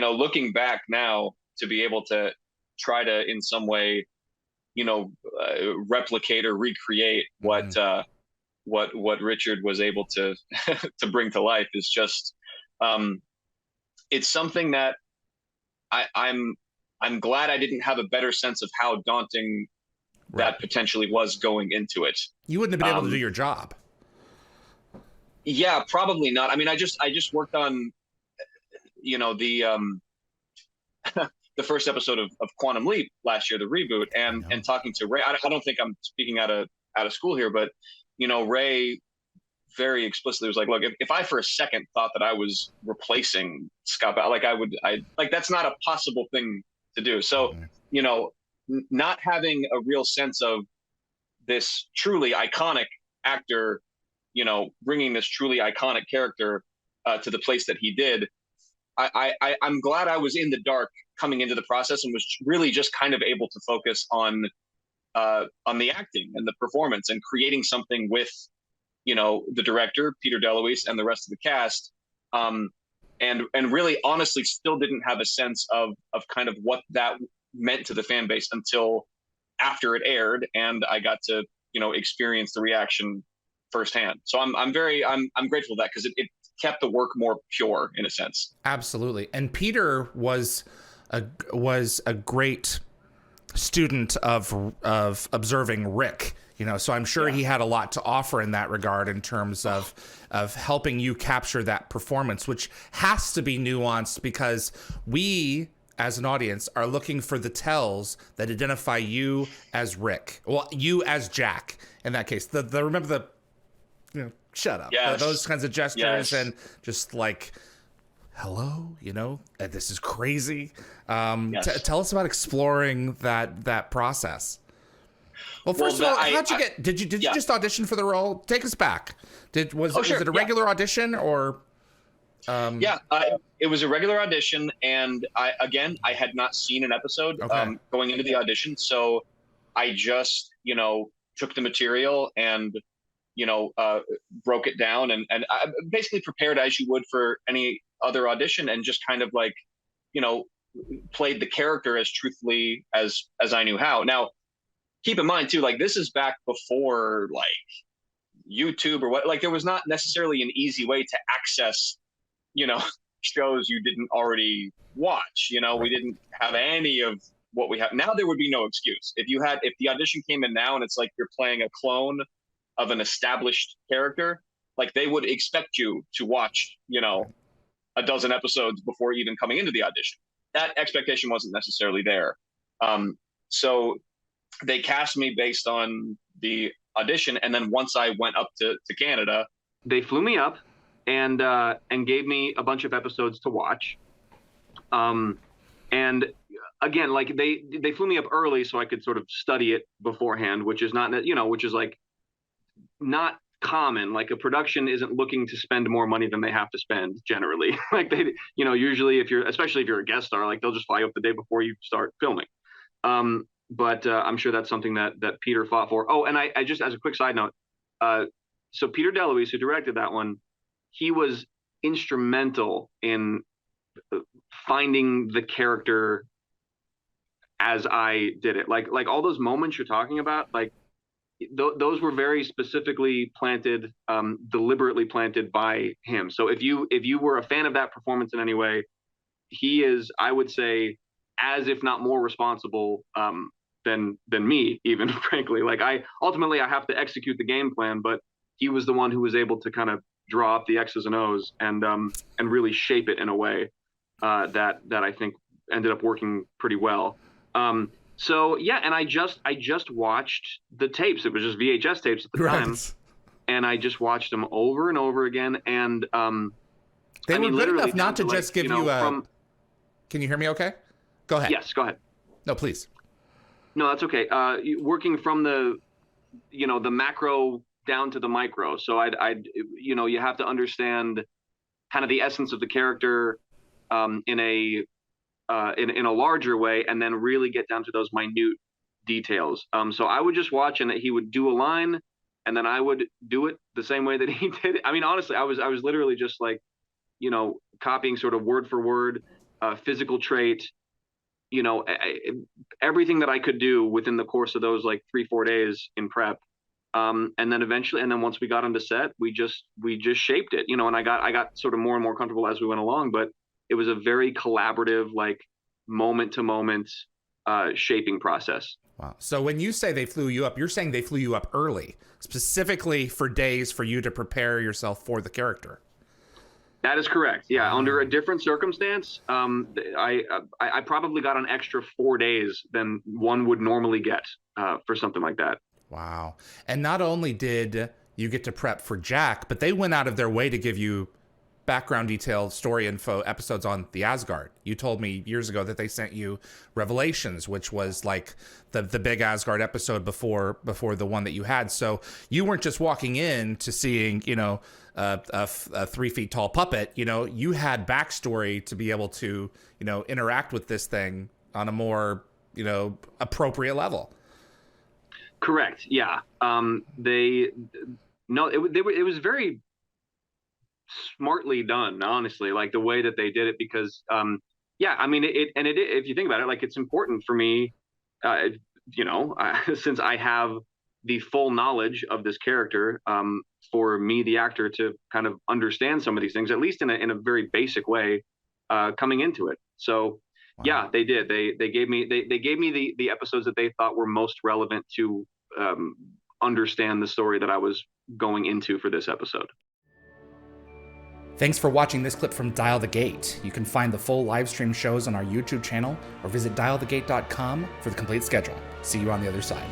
looking back now to be able to try to in some way, replicate or recreate what Richard was able to to bring to life is just it's something that I'm glad I didn't have a better sense of how daunting that potentially was going into it. You wouldn't have been able to do your job. Yeah, probably not. I mean, I just worked on, the the first episode of Quantum Leap last year, the reboot, and talking to Ray. I don't think I'm speaking out of school here, but Ray very explicitly was like, look, if I for a second thought that I was replacing Scott, like that's not a possible thing to do. So, not having a real sense of this truly iconic actor, bringing this truly iconic character to the place that he did, I'm glad I was in the dark coming into the process and was really just kind of able to focus on the acting and the performance and creating something with, the director, Peter DeLuise, and the rest of the cast. And really honestly still didn't have a sense of kind of what that meant to the fan base until after it aired and I got to, experience the reaction firsthand. So I'm grateful for that because it kept the work more pure in a sense. Absolutely. And Peter was a great student of observing Rick, so I'm sure he had a lot to offer in that regard in terms of helping you capture that performance, which has to be nuanced because we as an audience are looking for the tells that identify you as Rick, well, you as Jack in that case. The remember the shut up, those kinds of gestures and just like hello, this is crazy. Tell us about exploring that process. Well, first of all, how'd you get? Did you just audition for the role? Take us back. Was it a regular audition or? It was a regular audition, and I had not seen an episode going into the audition, so I just took the material and broke it down and I basically prepared as you would for any other audition and just kind of like played the character as truthfully as I knew how. Now, keep in mind too, like this is back before like YouTube or what, like there was not necessarily an easy way to access, shows you didn't already watch. We didn't have any of what we have now. There would be no excuse if the audition came in now and it's like you're playing a clone of an established character, like they would expect you to watch, a dozen episodes before even coming into the audition. That expectation wasn't necessarily there. So they cast me based on the audition. And then once I went up to Canada, they flew me up and gave me a bunch of episodes to watch. And again, like they flew me up early so I could sort of study it beforehand, which is not, which is like not common. Like a production isn't looking to spend more money than they have to spend generally. Like they, usually especially if you're a guest star, like they'll just fly you up the day before you start filming. But I'm sure that's something that Peter fought for. Oh, and I just, as a quick side note, so Peter DeLuise, who directed that one, he was instrumental in finding the character as I did it. Like all those moments you're talking about, like those were very specifically planted, deliberately planted by him. So if you were a fan of that performance in any way, he is, I would say, as if not more responsible than me, even frankly. Like I have to execute the game plan, but he was the one who was able to kind of draw up the X's and O's and really shape it in a way that I think ended up working pretty well. So yeah, and I just watched the tapes. It was just VHS tapes at the time, and I just watched them over and over again. And they were good enough not to just give you a. Can you hear me? Okay, go ahead. Yes, go ahead. No, please. No, that's okay. Working from the macro down to the micro. So you have to understand kind of the essence of the character in a larger way, and then really get down to those minute details. So I would just watch, and he would do a line, and then I would do it the same way that he did it. I mean, honestly, I was literally just like, copying sort of word for word. physical trait, everything that I could do within the course of those like 3-4 days in prep. And then once we got onto set, we just shaped it, and I got sort of more and more comfortable as we went along, but it was a very collaborative, like moment to moment shaping process. Wow. So when you say they flew you up, you're saying they flew you up early, specifically for days for you to prepare yourself for the character. That is correct. Yeah, under a different circumstance, I probably got an extra 4 days than one would normally get for something like that. Wow. And not only did you get to prep for Jack, but they went out of their way to give you background detail, story info, episodes on the Asgard. You told me years ago that they sent you Revelations, which was like the big Asgard episode before the one that you had. So you weren't just walking in to seeing, a 3 feet tall puppet. You had backstory to be able to, interact with this thing on a more, appropriate level. Correct. Yeah. It was very smartly done, honestly, like the way that they did it, because if you think about it, like it's important for me, since I have the full knowledge of this character, for me, the actor, to kind of understand some of these things, at least in a very basic way, coming into it. So wow. Yeah, they did. They gave me the episodes that they thought were most relevant to understand the story that I was going into for this episode. Thanks for watching this clip from Dial the Gate. You can find the full live stream shows on our YouTube channel or visit dialthegate.com for the complete schedule. See you on the other side.